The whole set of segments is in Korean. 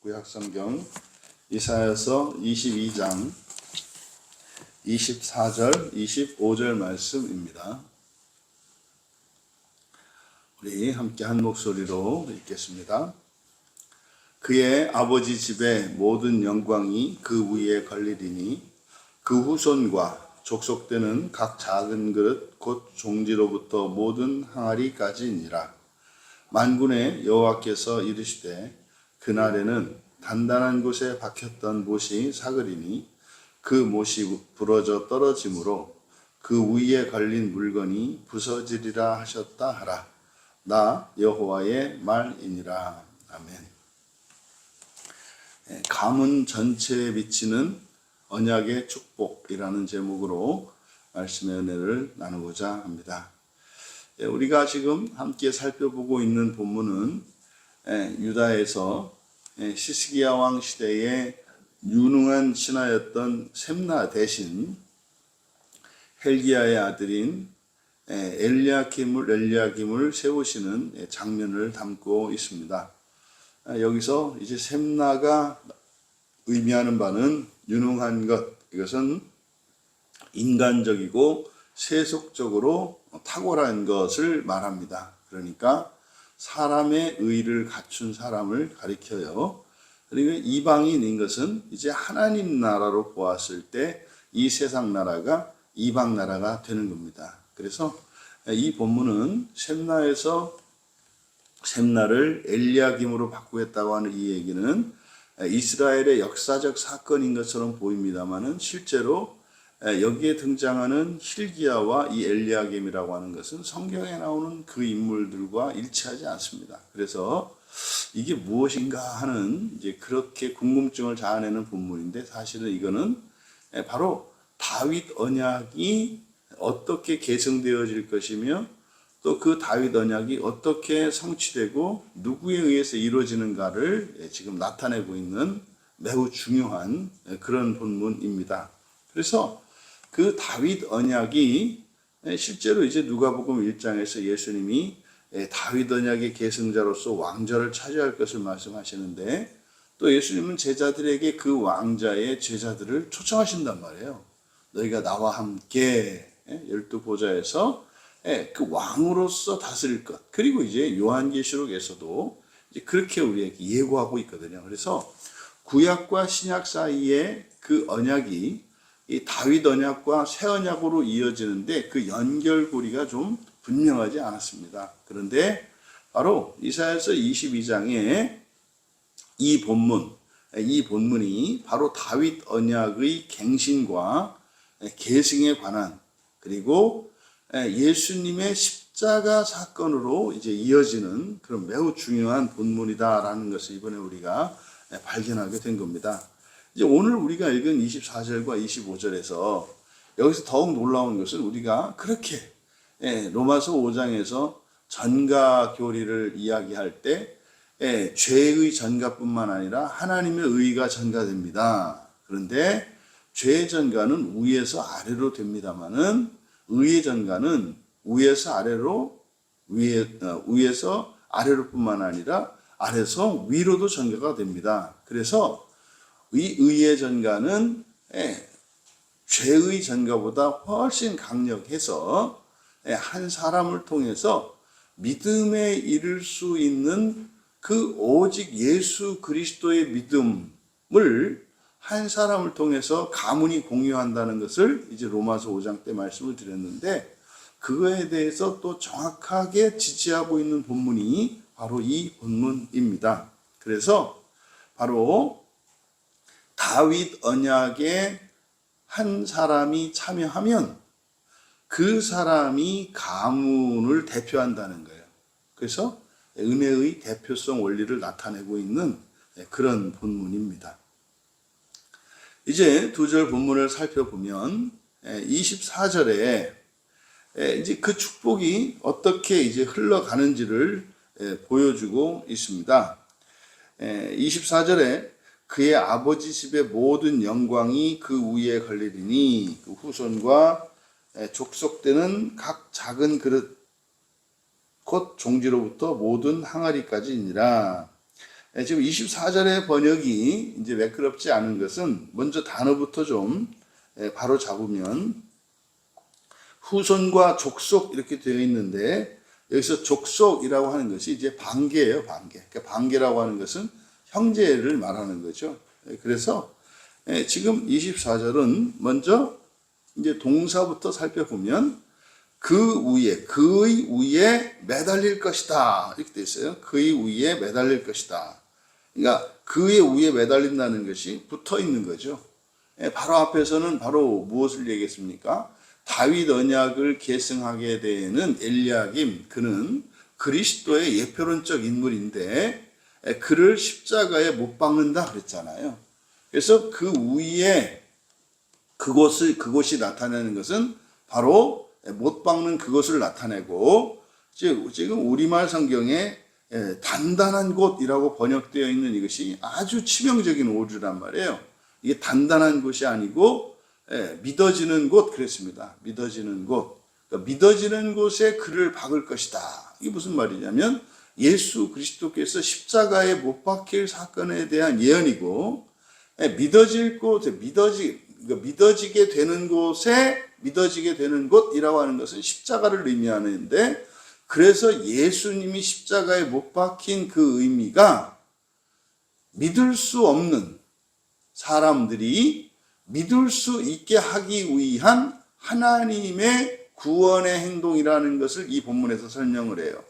구약성경 이사야서 22장 24절 25절 말씀입니다. 우리 함께 한 목소리로 읽겠습니다. 그의 아버지 집의 모든 영광이 그 위에 걸리리니 그 후손과 족속되는 각 작은 그릇 곧 종지로부터 모든 항아리까지니라. 만군의 여호와께서 이르시되 그날에는 단단한 곳에 박혔던 못이 사그리니 그 못이 부러져 떨어지므로 그 위에 걸린 물건이 부서지리라 하셨다 하라. 나 여호와의 말이니라. 아멘. 가문 전체에 비치는 언약의 축복이라는 제목으로 말씀의 은혜를 나누고자 합니다. 우리가 지금 함께 살펴보고 있는 본문은 유다에서 시스기야 왕 시대에 유능한 신하였던 셈나 대신 헬기야의 아들인 엘리야김을 세우시는 장면을 담고 있습니다. 여기서 이제 셈나가 의미하는 바는 유능한 것, 이것은 인간적이고 세속적으로 탁월한 것을 말합니다. 그러니까 사람의 의를 갖춘 사람을 가리켜요. 그리고 이방인인 것은 이제 하나님 나라로 보았을 때 이 세상 나라가 이방 나라가 되는 겁니다. 그래서 이 본문은 셈나에서 셈나를 엘리야김으로 바꾸겠다고 하는 이 얘기는 이스라엘의 역사적 사건인 것처럼 보입니다만은 실제로 여기에 등장하는 힐기야와 이 엘리야김이라고 하는 것은 성경에 나오는 그 인물들과 일치하지 않습니다. 그래서 이게 무엇인가 하는 이제 그렇게 궁금증을 자아내는 본문인데, 사실은 이거는 바로 다윗 언약이 어떻게 계승되어질 것이며 또 그 다윗 언약이 어떻게 성취되고 누구에 의해서 이루어지는가를 지금 나타내고 있는 매우 중요한 그런 본문입니다. 그래서 그 다윗 언약이 실제로 이제 누가복음 1장에서 예수님이 다윗 언약의 계승자로서 왕좌를 차지할 것을 말씀하시는데, 또 예수님은 제자들에게 그 왕자의 제자들을 초청하신단 말이에요. 너희가 나와 함께 12보좌에서 그 왕으로서 다스릴 것. 그리고 이제 요한계시록에서도 이제 그렇게 우리에게 예고하고 있거든요. 그래서 구약과 신약 사이에 그 언약이 이 다윗 언약과 새 언약으로 이어지는데 그 연결고리가 좀 분명하지 않았습니다. 그런데 바로 이사야서 22장에 이 본문이 바로 다윗 언약의 갱신과 계승에 관한, 그리고 예수님의 십자가 사건으로 이제 이어지는 그런 매우 중요한 본문이다라는 것을 이번에 우리가 발견하게 된 겁니다. 이제 오늘 우리가 읽은 24절과 25절에서 여기서 더욱 놀라운 것은 우리가 그렇게 로마서 5장에서 전가 교리를 이야기할 때 죄의 전가뿐만 아니라 하나님의 의가 전가됩니다. 그런데 죄의 전가는 위에서 아래로 됩니다만은 의의 전가는 위에서 아래로뿐만 아니라 아래서 위로도 전가가 됩니다. 그래서 이 의의 전가는 죄의 전가보다 훨씬 강력해서 한 사람을 통해서 믿음에 이를 수 있는 그 오직 예수 그리스도의 믿음을 한 사람을 통해서 가문이 공유한다는 것을 이제 로마서 5장 때 말씀을 드렸는데, 그거에 대해서 또 정확하게 지지하고 있는 본문이 바로 이 본문입니다. 그래서 바로 다윗 언약에 한 사람이 참여하면 그 사람이 가문을 대표한다는 거예요. 그래서 은혜의 대표성 원리를 나타내고 있는 그런 본문입니다. 이제 두 절 본문을 살펴보면 24절에 이제 그 축복이 어떻게 이제 흘러가는지를 보여주고 있습니다. 24절에 그의 아버지 집의 모든 영광이 그 위에 걸리리니 그 후손과 족속되는 각 작은 그릇 곧 종지로부터 모든 항아리까지니라. 지금 24절의 번역이 이제 매끄럽지 않은 것은 먼저 단어부터 좀 바로 잡으면 후손과 족속 이렇게 되어 있는데 여기서 족속이라고 하는 것이 이제 반계예요, 반계. 그러니까 반계라고 하는 것은 형제를 말하는 거죠. 그래서 지금 24절은 먼저 이제 동사부터 살펴보면 그의 위에 매달릴 것이다. 이렇게 돼 있어요. 그의 위에 매달릴 것이다. 그러니까 그의 위에 매달린다는 것이 붙어 있는 거죠. 바로 앞에서는 바로 무엇을 얘기했습니까? 다윗 언약을 계승하게 되는 엘리야김, 그는 그리스도의 예표론적 인물인데 그를 십자가에 못 박는다 그랬잖아요. 그래서 그 위에 그곳이 나타내는 것은 바로 못 박는 그것을 나타내고, 지금 우리말 성경에 단단한 곳이라고 번역되어 있는 이것이 아주 치명적인 오류란 말이에요. 이게 단단한 곳이 아니고 믿어지는 곳 그랬습니다. 믿어지는 곳. 그러니까 믿어지는 곳에 그를 박을 것이다. 이게 무슨 말이냐면 예수 그리스도께서 십자가에 못 박힐 사건에 대한 예언이고, 믿어질 곳에 믿어지게 되는 곳에 믿어지게 되는 곳이라고 하는 것은 십자가를 의미하는데, 그래서 예수님이 십자가에 못 박힌 그 의미가 믿을 수 없는 사람들이 믿을 수 있게 하기 위한 하나님의 구원의 행동이라는 것을 이 본문에서 설명을 해요.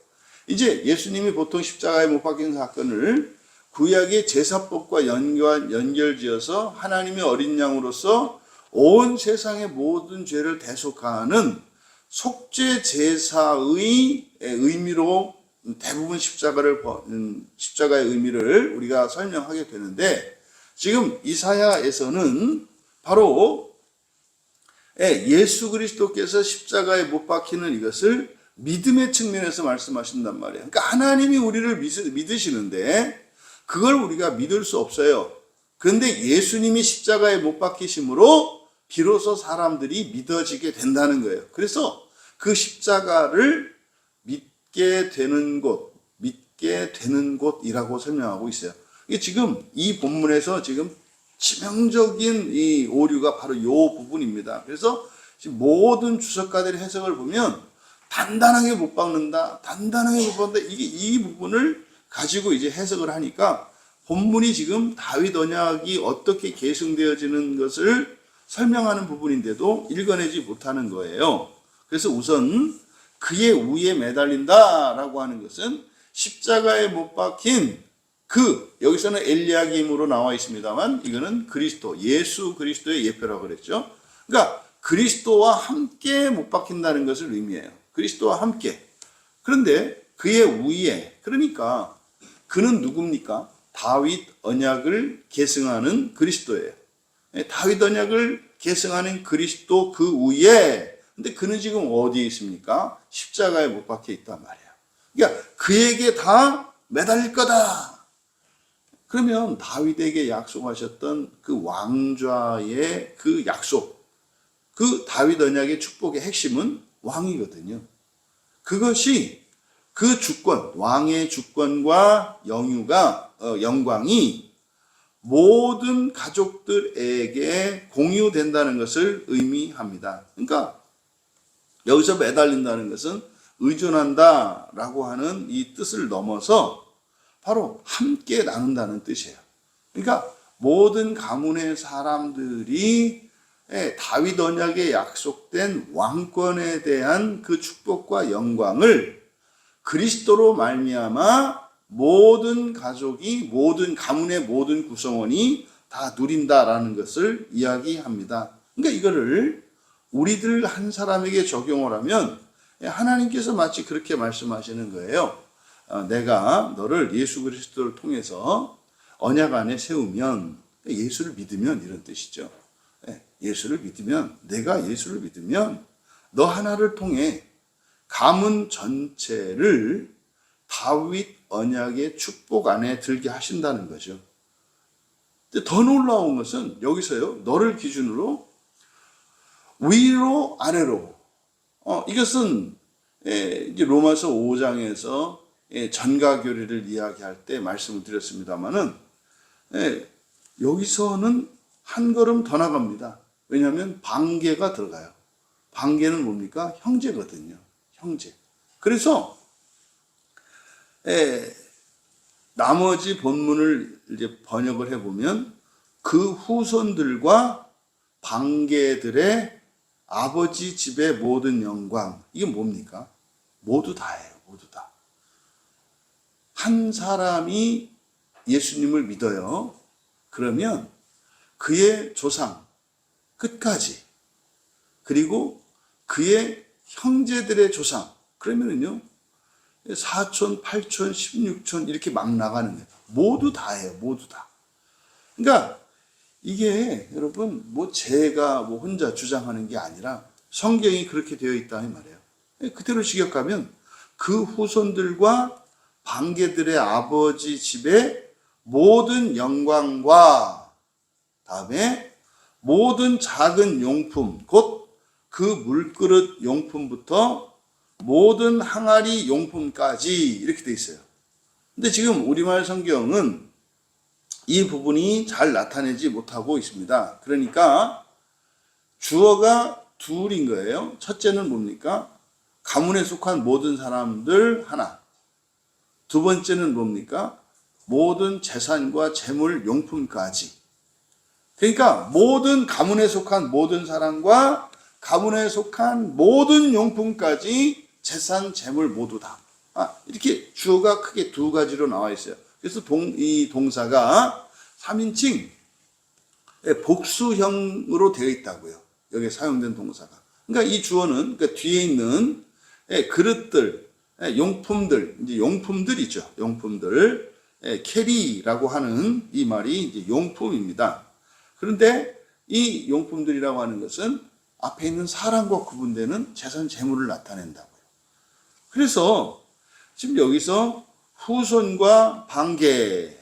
이제 예수님이 보통 십자가에 못 박힌 사건을 구약의 제사법과 연결지어서 하나님의 어린 양으로서 온 세상의 모든 죄를 대속하는 속죄 제사의 의미로 대부분 십자가의 의미를 우리가 설명하게 되는데, 지금 이사야에서는 바로 예수 그리스도께서 십자가에 못 박히는 이것을 믿음의 측면에서 말씀하신단 말이에요. 그러니까 하나님이 우리를 믿으시는데 그걸 우리가 믿을 수 없어요. 그런데 예수님이 십자가에 못 박히심으로 비로소 사람들이 믿어지게 된다는 거예요. 그래서 그 십자가를 믿게 되는 곳이라고 설명하고 있어요. 이게 지금 이 본문에서 지금 치명적인 이 오류가 바로 이 부분입니다. 그래서 지금 모든 주석가들의 해석을 보면 단단하게 못 박는다, 이게 이 부분을 가지고 이제 해석을 하니까 본문이 지금 다윗 언약이 어떻게 계승되어지는 것을 설명하는 부분인데도 읽어내지 못하는 거예요. 그래서 우선 그의 위에 매달린다라고 하는 것은 십자가에 못 박힌 여기서는 엘리야김으로 나와 있습니다만 이거는 예수 그리스도의 예표라고 그랬죠. 그러니까 그리스도와 함께 못 박힌다는 것을 의미해요. 그리스도와 함께. 그런데 그의 위에, 그러니까 그는 누굽니까? 다윗 언약을 계승하는 그리스도예요. 다윗 언약을 계승하는 그리스도 그 위에, 근데 그는 지금 어디에 있습니까? 십자가에 못 박혀 있단 말이에요. 그러니까 그에게 다 매달릴 거다. 그러면 다윗에게 약속하셨던 그 왕좌의 그 약속, 그 다윗 언약의 축복의 핵심은 왕이거든요. 그것이 그 주권, 왕의 주권과 영광이 모든 가족들에게 공유된다는 것을 의미합니다. 그러니까 여기서 매달린다는 것은 의존한다라고 하는 이 뜻을 넘어서 바로 함께 나눈다는 뜻이에요. 그러니까 모든 가문의 사람들이 다윗 언약에 약속된 왕권에 대한 그 축복과 영광을 그리스도로 말미암아 모든 가족이, 모든 가문의 모든 구성원이 다 누린다라는 것을 이야기합니다. 그러니까 이거를 우리들 한 사람에게 적용을 하면 하나님께서 마치 그렇게 말씀하시는 거예요. 내가 너를 예수 그리스도를 통해서 언약 안에 세우면, 예수를 믿으면 이런 뜻이죠. 예수를 믿으면, 내가 예수를 믿으면 너 하나를 통해 가문 전체를 다윗 언약의 축복 안에 들게 하신다는 거죠. 근데 더 놀라운 것은 여기서요, 너를 기준으로 위로 아래로, 이것은 이제 로마서 5장에서 전가교리를 이야기할 때 말씀을 드렸습니다마는 여기서는 한 걸음 더 나갑니다. 왜냐하면 반계가 들어가요. 반계는 뭡니까? 형제거든요. 형제. 그래서 나머지 본문을 이제 번역을 해보면 그 후손들과 반계들의 아버지 집의 모든 영광. 이게 뭡니까? 모두 다예요. 모두 다. 한 사람이 예수님을 믿어요. 그러면 그의 조상 끝까지, 그리고 그의 형제들의 조상, 그러면은요 4촌, 8촌, 16촌 이렇게 막 나가는 거예요. 모두 다예요. 모두 다. 그러니까 이게 여러분 뭐 제가 뭐 혼자 주장하는 게 아니라 성경이 그렇게 되어 있다 이 말이에요. 그대로 직역하면 그 후손들과 반계들의 아버지 집의 모든 영광과 다음에 모든 작은 용품, 곧 그 물그릇 용품부터 모든 항아리 용품까지 이렇게 돼 있어요. 근데 지금 우리말 성경은 이 부분이 잘 나타내지 못하고 있습니다. 그러니까 주어가 둘인 거예요. 첫째는 뭡니까? 가문에 속한 모든 사람들 하나. 두 번째는 뭡니까? 모든 재산과 재물 용품까지. 그러니까 모든 가문에 속한 모든 사람과 가문에 속한 모든 용품까지 재산, 재물 모두 다. 이렇게 주어가 크게 두 가지로 나와 있어요. 그래서 이 동사가 3인칭 복수형으로 되어 있다고요. 여기에 사용된 동사가. 그러니까 이 주어는 그러니까 뒤에 있는 그릇들, 용품들, 이제 용품들이죠. 용품들. 캐리라고 하는 이 말이 이제 용품입니다. 그런데 이 용품들이라고 하는 것은 앞에 있는 사람과 구분되는 재산, 재물을 나타낸다고요. 그래서 지금 여기서 후손과 반계,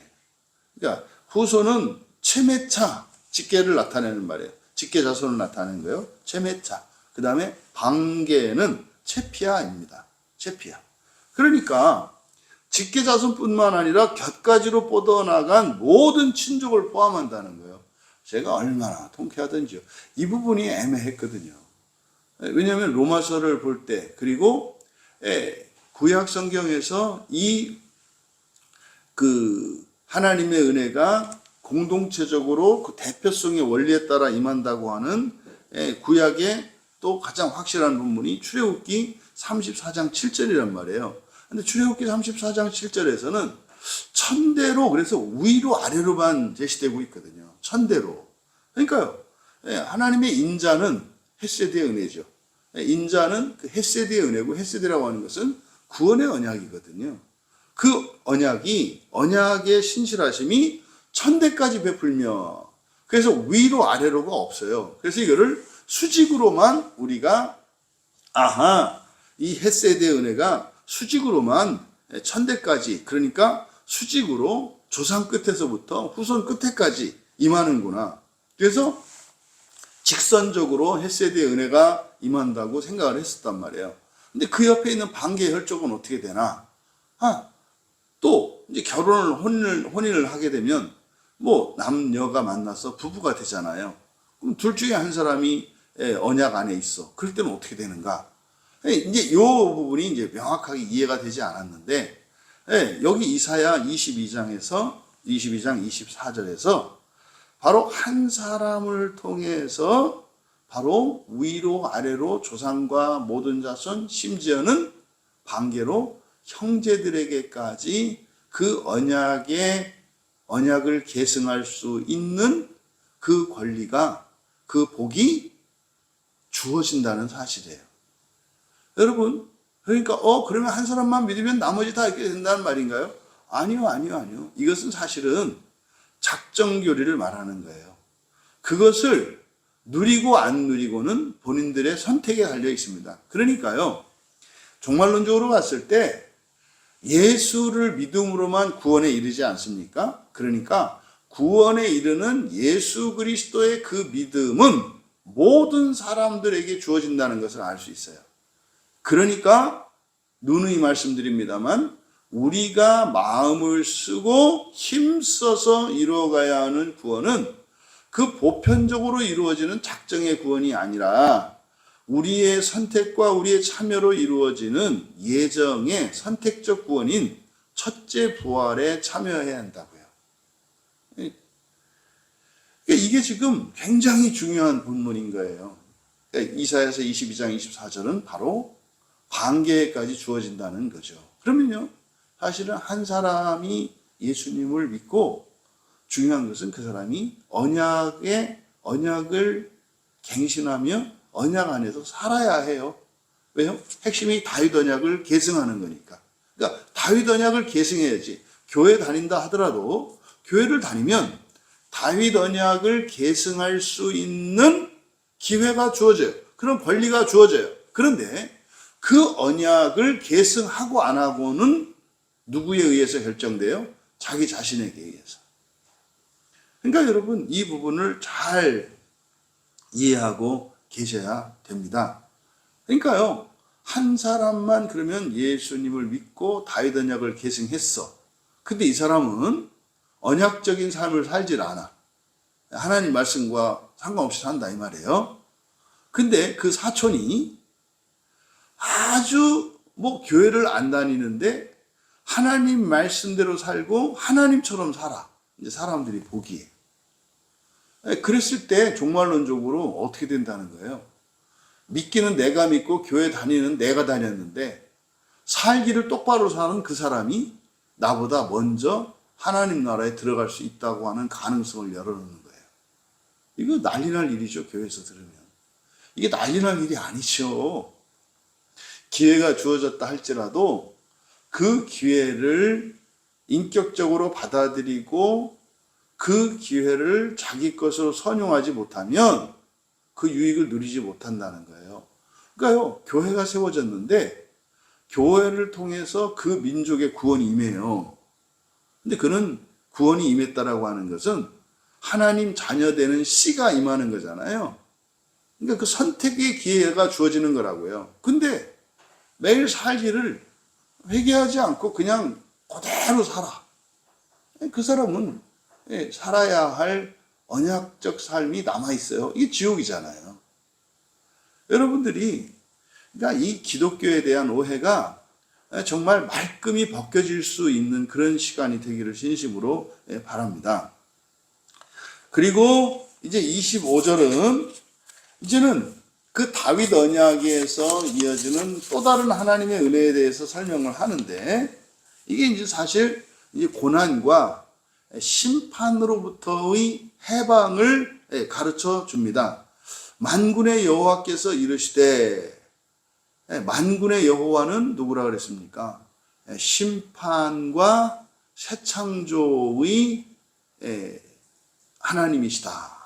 그러니까 후손은 체매차, 직계를 나타내는 말이에요. 직계 자손을 나타내는 거예요. 체매차. 그 다음에 반계는 체피아입니다. 체피아. 그러니까 직계 자손뿐만 아니라 곁가지로 뻗어나간 모든 친족을 포함한다는 거예요. 제가 얼마나 통쾌하던지요. 이 부분이 애매했거든요. 왜냐하면 로마서를 볼 때, 그리고 구약 성경에서 하나님의 은혜가 공동체적으로 그 대표성의 원리에 따라 임한다고 하는 구약의 또 가장 확실한 본문이 출애굽기 34장 7절이란 말이에요. 근데 출애굽기 34장 7절에서는 천대로, 그래서 위로 아래로만 제시되고 있거든요. 천대로. 그러니까요. 하나님의 인자는 헤세드의 은혜죠. 인자는 그 헤세드의 은혜고, 헤세드라고 하는 것은 구원의 언약이거든요. 그 언약의 신실하심이 천대까지 베풀며, 그래서 위로 아래로가 없어요. 그래서 이거를 수직으로만 우리가 이 헤세드의 은혜가 수직으로만 천대까지, 그러니까 수직으로 조상 끝에서부터 후손 끝에까지 임하는구나. 그래서 직선적으로 헤세드의 은혜가 임한다고 생각을 했었단 말이에요. 근데 그 옆에 있는 반계의 혈족은 어떻게 되나? 또 이제 혼인을 하게 되면 뭐 남녀가 만나서 부부가 되잖아요. 그럼 둘 중에 한 사람이 언약 안에 있어. 그럴 때는 어떻게 되는가? 이제 이 부분이 이제 명확하게 이해가 되지 않았는데, 여기 이사야 22장 24절에서 바로 한 사람을 통해서 바로 위로 아래로 조상과 모든 자손, 심지어는 반계로 형제들에게까지 그 언약을 계승할 수 있는 그 권리가, 그 복이 주어진다는 사실이에요. 여러분, 그러니까 그러면 한 사람만 믿으면 나머지 다 이렇게 된다는 말인가요? 아니요. 이것은 사실은 작정교리를 말하는 거예요. 그것을 누리고 안 누리고는 본인들의 선택에 달려 있습니다. 그러니까요, 종말론적으로 봤을 때 예수를 믿음으로만 구원에 이르지 않습니까? 그러니까 구원에 이르는 예수 그리스도의 그 믿음은 모든 사람들에게 주어진다는 것을 알 수 있어요. 그러니까 누누이 말씀드립니다만 우리가 마음을 쓰고 힘써서 이루어가야 하는 구원은 그 보편적으로 이루어지는 작정의 구원이 아니라 우리의 선택과 우리의 참여로 이루어지는 예정의 선택적 구원인 첫째 부활에 참여해야 한다고요. 이게 지금 굉장히 중요한 본문인 거예요. 이사야서 22장 24절은 바로 관계까지 주어진다는 거죠. 그러면요, 사실은 한 사람이 예수님을 믿고 중요한 것은 그 사람이 언약을 갱신하며 언약 안에서 살아야 해요. 왜요? 핵심이 다윗 언약을 계승하는 거니까. 그러니까 다윗 언약을 계승해야지. 교회 다닌다 하더라도 교회를 다니면 다윗 언약을 계승할 수 있는 기회가 주어져요. 그런 권리가 주어져요. 그런데 그 언약을 계승하고 안 하고는 누구에 의해서 결정돼요? 자기 자신에게 의해서. 그러니까 여러분, 이 부분을 잘 이해하고 계셔야 됩니다. 그러니까요, 한 사람만 그러면 예수님을 믿고 다윗 언약을 계승했어. 근데 이 사람은 언약적인 삶을 살질 않아. 하나님 말씀과 상관없이 산다 이 말이에요. 근데 그 사촌이 아주 교회를 안 다니는데 하나님 말씀대로 살고 하나님처럼 살아. 이제 사람들이 보기에. 그랬을 때 종말론적으로 어떻게 된다는 거예요? 믿기는 내가 믿고 교회 다니는 내가 다녔는데 살기를 똑바로 사는 그 사람이 나보다 먼저 하나님 나라에 들어갈 수 있다고 하는 가능성을 열어놓는 거예요. 이거 난리 날 일이죠. 교회에서 들으면. 이게 난리 날 일이 아니죠. 기회가 주어졌다 할지라도 그 기회를 인격적으로 받아들이고 그 기회를 자기 것으로 선용하지 못하면 그 유익을 누리지 못한다는 거예요. 그러니까요, 교회가 세워졌는데 교회를 통해서 그 민족의 구원이 임해요. 근데 그는 구원이 임했다라고 하는 것은 하나님 자녀되는 씨가 임하는 거잖아요. 그러니까 그 선택의 기회가 주어지는 거라고요. 근데 매일 살기를 회개하지 않고 그냥 그대로 살아. 그 사람은 살아야 할 언약적 삶이 남아있어요. 이게 지옥이잖아요. 여러분들이, 그러니까 이 기독교에 대한 오해가 정말 말끔히 벗겨질 수 있는 그런 시간이 되기를 진심으로 바랍니다. 그리고 이제 25절은 이제는 그 다윗 언약에서 이어지는 또 다른 하나님의 은혜에 대해서 설명을 하는데 이게 이제 사실 이제 고난과 심판으로부터의 해방을 가르쳐 줍니다. 만군의 여호와께서 이르시되, 만군의 여호와는 누구라 그랬습니까? 심판과 새 창조의 하나님이시다.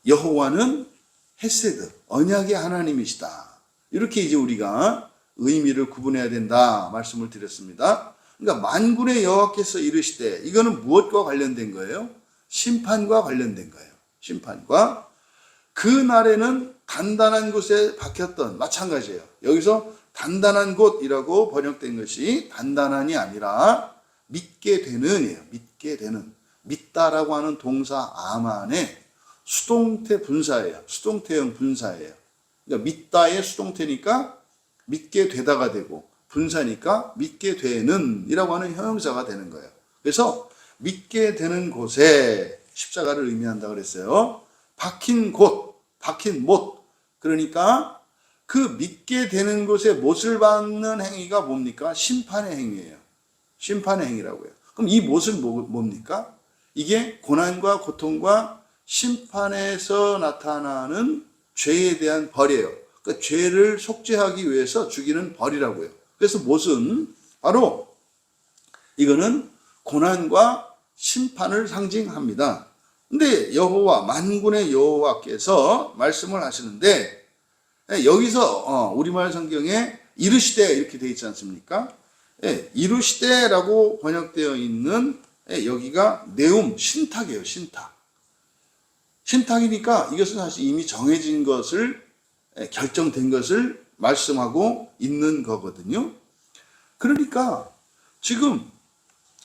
여호와는 헤세드, 언약의 하나님이시다. 이렇게 이제 우리가 의미를 구분해야 된다 말씀을 드렸습니다. 그러니까 만군의 여호와께서 이르시되, 이거는 무엇과 관련된 거예요? 심판과 관련된 거예요. 심판과. 그 날에는 단단한 곳에 박혔던, 마찬가지예요. 여기서 단단한 곳이라고 번역된 것이 단단한이 아니라 믿게 되는이에요. 믿게 되는. 믿다라고 하는 동사 아만의 수동태 분사예요. 수동태형 분사예요. 그러니까 믿다의 수동태니까 믿게 되다가 되고, 분사니까 믿게 되는 이라고 하는 형용사가 되는 거예요. 그래서 믿게 되는 곳에 십자가를 의미한다 그랬어요. 박힌 곳, 박힌 못. 그러니까 그 믿게 되는 곳에 못을 박는 행위가 뭡니까? 심판의 행위예요. 심판의 행위라고요. 그럼 이 못은 뭡니까? 이게 고난과 고통과 심판에서 나타나는 죄에 대한 벌이에요. 그러니까 죄를 속죄하기 위해서 죽이는 벌이라고요. 그래서 못은 바로 이거는 고난과 심판을 상징합니다. 근데 여호와, 만군의 여호와께서 말씀을 하시는데, 여기서 우리말 성경에 이르시되 이렇게 되어 있지 않습니까? 이르시되라고 번역되어 있는 여기가 네움, 신탁이에요. 신탁. 신탁이니까 이것은 사실 이미 정해진 것을, 결정된 것을 말씀하고 있는 거거든요. 그러니까 지금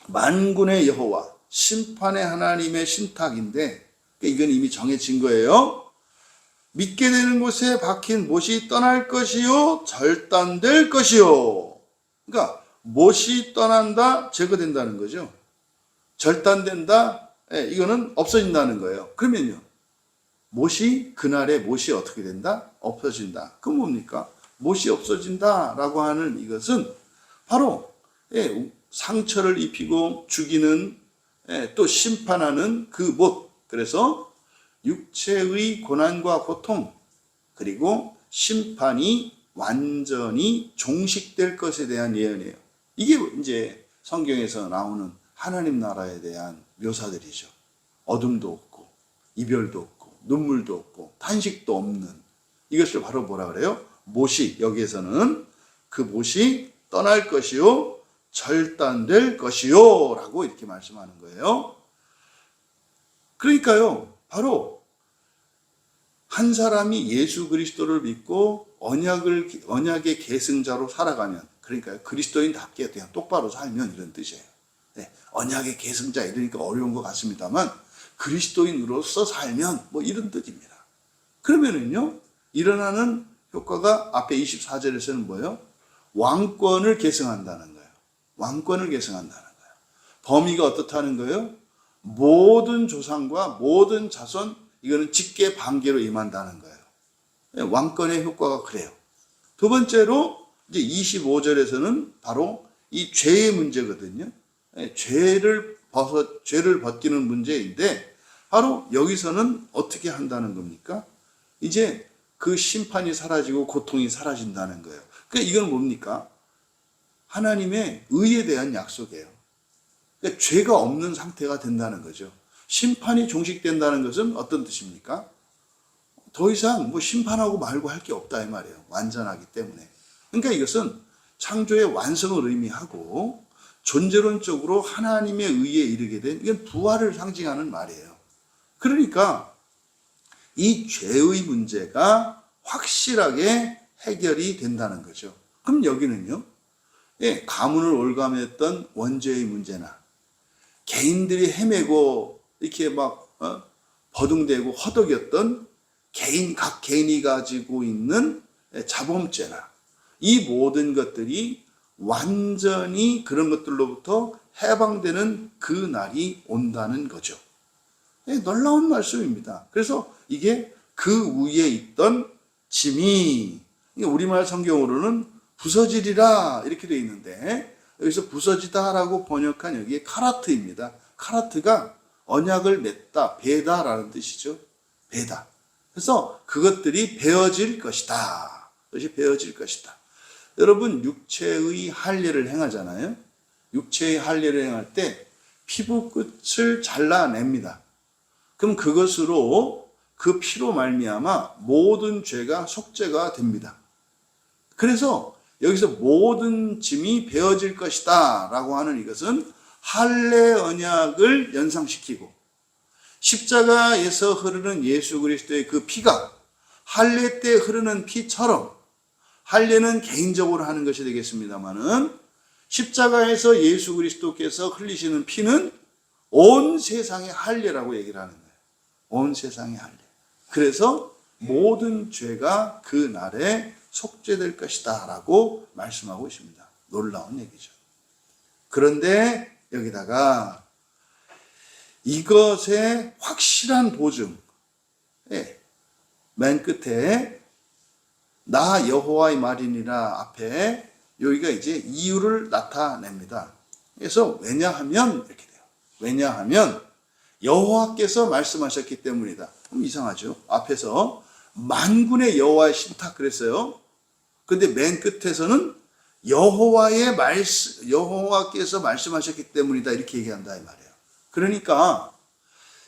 만군의 여호와, 심판의 하나님의 신탁인데 이건 이미 정해진 거예요. 믿게 되는 곳에 박힌 못이 떠날 것이요 절단될 것이요. 그러니까 못이 떠난다, 제거된다는 거죠. 절단된다, 이거는 없어진다는 거예요. 그러면요, 못이, 그날의 못이 어떻게 된다? 없어진다. 그건 뭡니까? 못이 없어진다라고 하는 이것은 바로 상처를 입히고 죽이는, 또 심판하는 그 못. 그래서 육체의 고난과 고통, 그리고 심판이 완전히 종식될 것에 대한 예언이에요. 이게 이제 성경에서 나오는 하나님 나라에 대한 묘사들이죠. 어둠도 없고, 이별도 없고, 눈물도 없고, 탄식도 없는, 이것을 바로 뭐라 그래요? 못이, 여기에서는 그 못이 떠날 것이요 절단될 것이요 라고 이렇게 말씀하는 거예요. 그러니까요, 바로 한 사람이 예수 그리스도를 믿고 언약의 계승자로 살아가면, 그러니까 그리스도인답게 그냥 똑바로 살면, 이런 뜻이에요. 언약의 계승자 이러니까 어려운 것 같습니다만 그리스도인으로서 살면 뭐 이런 뜻입니다. 그러면은요, 일어나는 효과가 앞에 24절에서는 뭐예요? 왕권을 계승한다는 거예요. 왕권을 계승한다는 거예요. 범위가 어떻다는 거예요? 모든 조상과 모든 자손, 이거는 직계 반계로 임한다는 거예요. 왕권의 효과가 그래요. 두 번째로 이제 25절에서는 바로 이 죄의 문제거든요. 죄를 벗기는 문제인데, 바로 여기서는 어떻게 한다는 겁니까? 이제 그 심판이 사라지고 고통이 사라진다는 거예요. 그러니까 이건 뭡니까? 하나님의 의에 대한 약속이에요. 그러니까 죄가 없는 상태가 된다는 거죠. 심판이 종식된다는 것은 어떤 뜻입니까? 더 이상 뭐 심판하고 말고 할 게 없다 이 말이에요. 완전하기 때문에. 그러니까 이것은 창조의 완성을 의미하고 존재론적으로 하나님의 의에 이르게 된, 이건 부활을 상징하는 말이에요. 그러니까 이 죄의 문제가 확실하게 해결이 된다는 거죠. 그럼 여기는요, 가문을 올가매했던 원죄의 문제나 개인들이 헤매고 이렇게 막 버둥대고 허덕였던 각 개인이 가지고 있는 자범죄나 이 모든 것들이 완전히 그런 것들로부터 해방되는 그 날이 온다는 거죠. 놀라운 말씀입니다. 그래서 이게 그 위에 있던 짐이, 우리말 성경으로는 부서지리라 이렇게 되어 있는데, 여기서 부서지다라고 번역한 여기에 카라트입니다. 카라트가 언약을 맺다, 베다라는 뜻이죠. 베다. 그래서 그것들이 베어질 것이다. 그것이 베어질 것이다. 여러분, 육체의 할례를 행하잖아요. 육체의 할례를 행할 때 피부 끝을 잘라냅니다. 그럼 그것으로, 그 피로 말미암아 모든 죄가 속죄가 됩니다. 그래서 여기서 모든 짐이 베어질 것이다 라고 하는 이것은 할례 언약을 연상시키고, 십자가에서 흐르는 예수 그리스도의 그 피가 할례 때 흐르는 피처럼, 할례는 개인적으로 하는 것이 되겠습니다마는 십자가에서 예수 그리스도께서 흘리시는 피는 온 세상의 할례라고 얘기를 하는 거예요. 온 세상의 할례. 그래서 모든 죄가 그 날에 속죄될 것이다 라고 말씀하고 있습니다. 놀라운 얘기죠. 그런데 여기다가 이것의 확실한 보증, 맨 끝에 나 여호와의 말이니라 앞에 여기가 이제 이유를 나타냅니다. 그래서 왜냐하면 이렇게 돼요. 왜냐하면 여호와께서 말씀하셨기 때문이다. 그럼 이상하죠. 앞에서 만군의 여호와의 신탁 그랬어요. 근데 맨 끝에서는 여호와께서 말씀하셨기 때문이다 이렇게 얘기한다 이 말이에요. 그러니까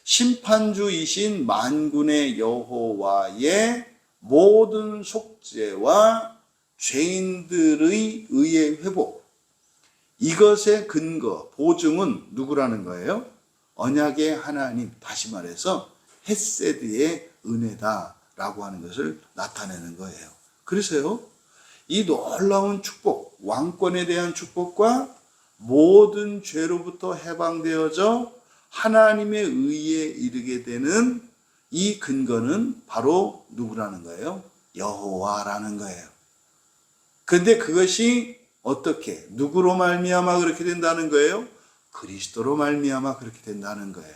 심판주이신 만군의 여호와의 모든 속죄와 죄인들의 의의 회복, 이것의 근거, 보증은 누구라는 거예요? 언약의 하나님, 다시 말해서 헤세드의 은혜다라고 하는 것을 나타내는 거예요. 그래서요, 이 놀라운 축복, 왕권에 대한 축복과 모든 죄로부터 해방되어져 하나님의 의에 이르게 되는 이 근거는 바로 누구라는 거예요? 여호와라는 거예요. 근데 그것이 어떻게, 누구로 말미암아 그렇게 된다는 거예요? 그리스도로 말미암아 그렇게 된다는 거예요.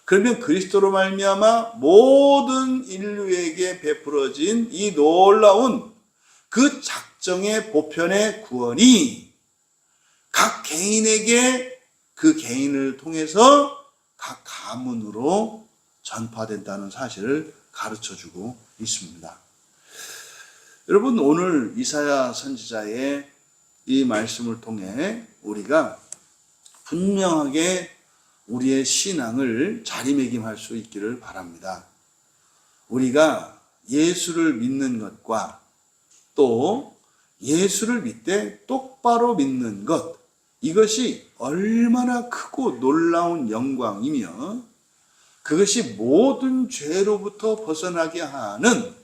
그러면 그리스도로 말미암아 모든 인류에게 베풀어진 이 놀라운 그 작정의 보편의 구원이 각 개인에게 그 개인을 통해서 각 가문으로 전파된다는 사실을 가르쳐주고 있습니다. 여러분, 오늘 이사야 선지자의 이 말씀을 통해 우리가 분명하게 우리의 신앙을 자리매김할 수 있기를 바랍니다. 우리가 예수를 믿는 것과 또 예수를 믿되 똑바로 믿는 것, 이것이 얼마나 크고 놀라운 영광이며 그것이 모든 죄로부터 벗어나게 하는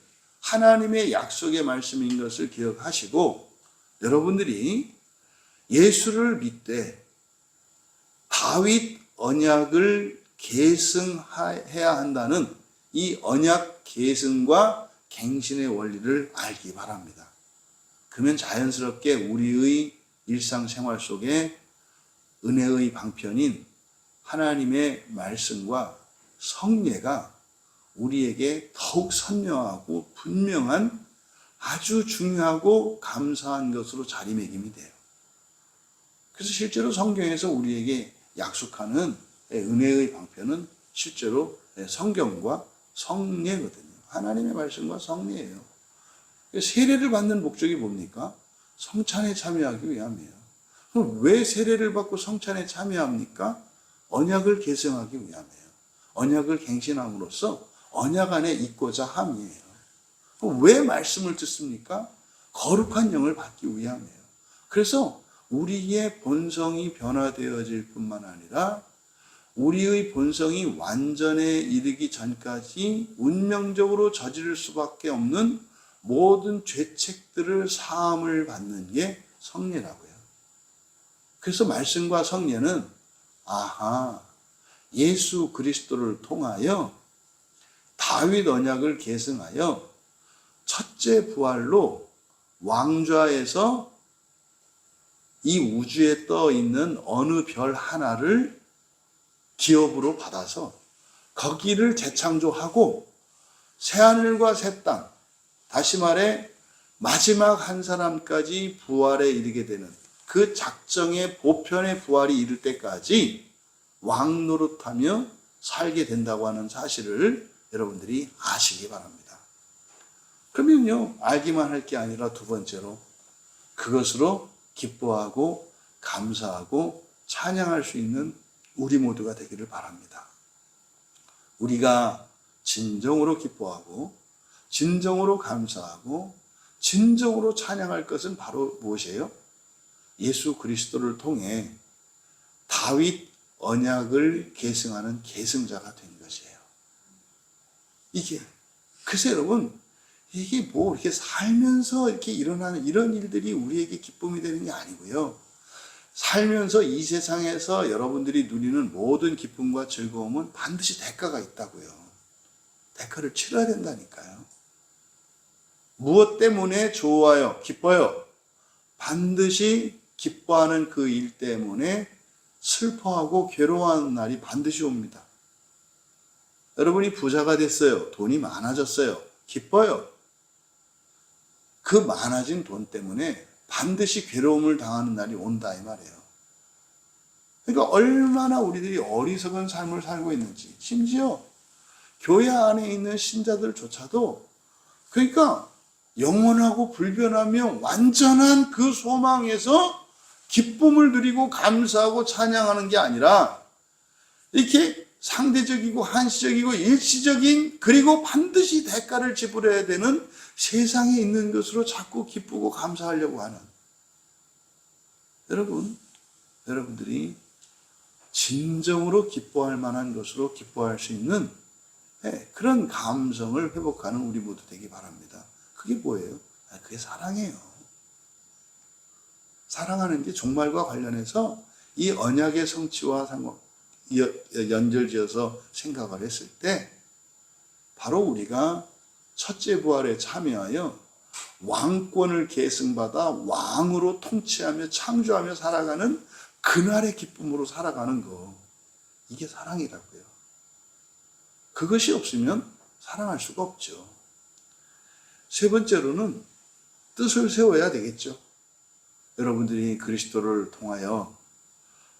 하나님의 약속의 말씀인 것을 기억하시고, 여러분들이 예수를 믿되 다윗 언약을 계승해야 한다는 이 언약 계승과 갱신의 원리를 알기 바랍니다. 그러면 자연스럽게 우리의 일상생활 속에 은혜의 방편인 하나님의 말씀과 성례가 우리에게 더욱 선명하고 분명한 아주 중요하고 감사한 것으로 자리매김이 돼요. 그래서 실제로 성경에서 우리에게 약속하는 은혜의 방편은 실제로 성경과 성례거든요. 하나님의 말씀과 성례예요. 세례를 받는 목적이 뭡니까? 성찬에 참여하기 위함이에요. 그럼 왜 세례를 받고 성찬에 참여합니까? 언약을 계승하기 위함이에요. 언약을 갱신함으로써 언약 안에 있고자 함이에요. 왜 말씀을 듣습니까? 거룩한 영을 받기 위함이에요. 그래서 우리의 본성이 변화되어질 뿐만 아니라 우리의 본성이 완전에 이르기 전까지 운명적으로 저지를 수밖에 없는 모든 죄책들을 사함을 받는 게 성례라고요. 그래서 말씀과 성례는 예수 그리스도를 통하여 다윗 언약을 계승하여 첫째 부활로 왕좌에서 이 우주에 떠 있는 어느 별 하나를 기업으로 받아서 거기를 재창조하고 새하늘과 새 땅, 다시 말해 마지막 한 사람까지 부활에 이르게 되는 그 작정의 보편의 부활이 이를 때까지 왕 노릇하며 살게 된다고 하는 사실을 여러분들이 아시기 바랍니다. 그러면요, 알기만 할 게 아니라 두 번째로 그것으로 기뻐하고 감사하고 찬양할 수 있는 우리 모두가 되기를 바랍니다. 우리가 진정으로 기뻐하고 진정으로 감사하고 진정으로 찬양할 것은 바로 무엇이에요? 예수 그리스도를 통해 다윗 언약을 계승하는 계승자가 된 것이에요. 그래서 여러분, 이게 이렇게 살면서 이렇게 일어나는 이런 일들이 우리에게 기쁨이 되는 게 아니고요. 살면서 이 세상에서 여러분들이 누리는 모든 기쁨과 즐거움은 반드시 대가가 있다고요. 대가를 치러야 된다니까요. 무엇 때문에 좋아요, 기뻐요? 반드시 기뻐하는 그 일 때문에 슬퍼하고 괴로워하는 날이 반드시 옵니다. 여러분이 부자가 됐어요. 돈이 많아졌어요. 기뻐요. 그 많아진 돈 때문에 반드시 괴로움을 당하는 날이 온다 이 말이에요. 그러니까 얼마나 우리들이 어리석은 삶을 살고 있는지, 심지어 교회 안에 있는 신자들조차도 그러니까 영원하고 불변하며 완전한 그 소망에서 기쁨을 누리고 감사하고 찬양하는 게 아니라 이렇게 상대적이고 한시적이고 일시적인, 그리고 반드시 대가를 지불해야 되는 세상에 있는 것으로 자꾸 기쁘고 감사하려고 하는 여러분들이 진정으로 기뻐할 만한 것으로 기뻐할 수 있는 그런 감성을 회복하는 우리 모두 되기 바랍니다. 그게 뭐예요? 그게 사랑이에요. 사랑하는 게 종말과 관련해서 이 언약의 성취와 연결지어서 생각을 했을 때 바로 우리가 첫째 부활에 참여하여 왕권을 계승받아 왕으로 통치하며 창조하며 살아가는 그날의 기쁨으로 살아가는 거, 이게 사랑이라고요. 그것이 없으면 사랑할 수가 없죠. 세 번째로는 뜻을 세워야 되겠죠. 여러분들이 그리스도를 통하여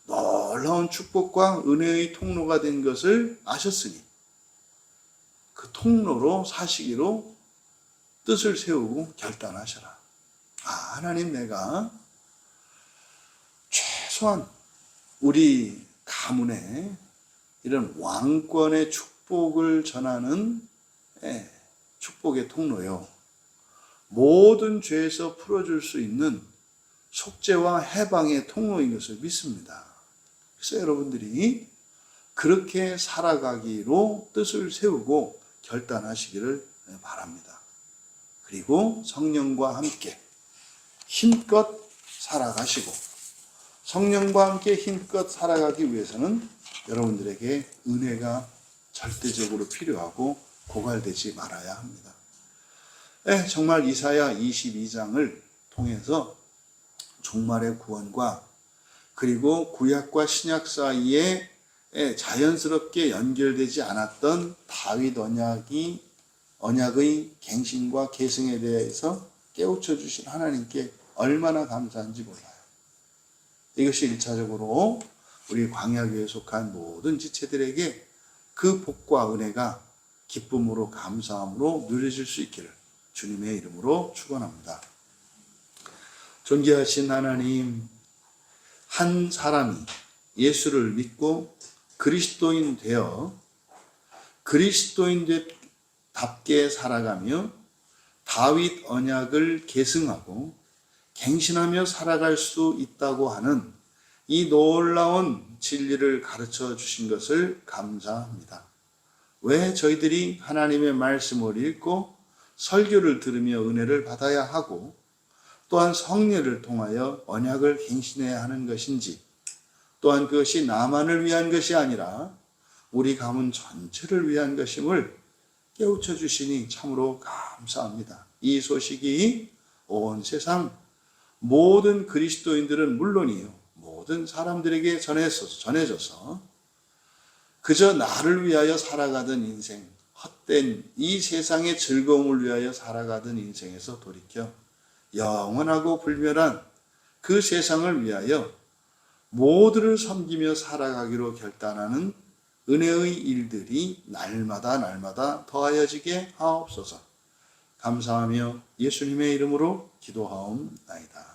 놀라운 축복과 은혜의 통로가 된 것을 아셨으니 그 통로로 사시기로 뜻을 세우고 결단하셔라. 하나님, 내가 최소한 우리 가문에 이런 왕권의 축복을 전하는 축복의 통로요, 모든 죄에서 풀어줄 수 있는 속죄와 해방의 통로인 것을 믿습니다. 그래서 여러분들이 그렇게 살아가기로 뜻을 세우고 결단하시기를 바랍니다. 그리고 성령과 함께 힘껏 살아가시고, 성령과 함께 힘껏 살아가기 위해서는 여러분들에게 은혜가 절대적으로 필요하고 고갈되지 말아야 합니다. 정말 이사야 22장을 통해서 종말의 구원과 그리고 구약과 신약 사이에 자연스럽게 연결되지 않았던 다윗 언약의 갱신과 계승에 대해서 깨우쳐 주신 하나님께 얼마나 감사한지 몰라요. 이것이 1차적으로 우리 광야교회에 속한 모든 지체들에게 그 복과 은혜가 기쁨으로 감사함으로 누려질 수 있기를 주님의 이름으로 축원합니다. 존귀하신 하나님, 한 사람이 예수를 믿고 그리스도인 되어 그리스도인답게 살아가며 다윗 언약을 계승하고 갱신하며 살아갈 수 있다고 하는 이 놀라운 진리를 가르쳐 주신 것을 감사합니다. 왜 저희들이 하나님의 말씀을 읽고 설교를 들으며 은혜를 받아야 하고 또한 성례를 통하여 언약을 갱신해야 하는 것인지, 또한 그것이 나만을 위한 것이 아니라 우리 가문 전체를 위한 것임을 깨우쳐 주시니 참으로 감사합니다. 이 소식이 온 세상 모든 그리스도인들은 물론이요, 모든 사람들에게 전해져서 그저 나를 위하여 살아가던 인생, 헛된 이 세상의 즐거움을 위하여 살아가던 인생에서 돌이켜 영원하고 불멸한 그 세상을 위하여 모두를 섬기며 살아가기로 결단하는 은혜의 일들이 날마다 더하여지게 하옵소서. 감사하며 예수님의 이름으로 기도하옵나이다.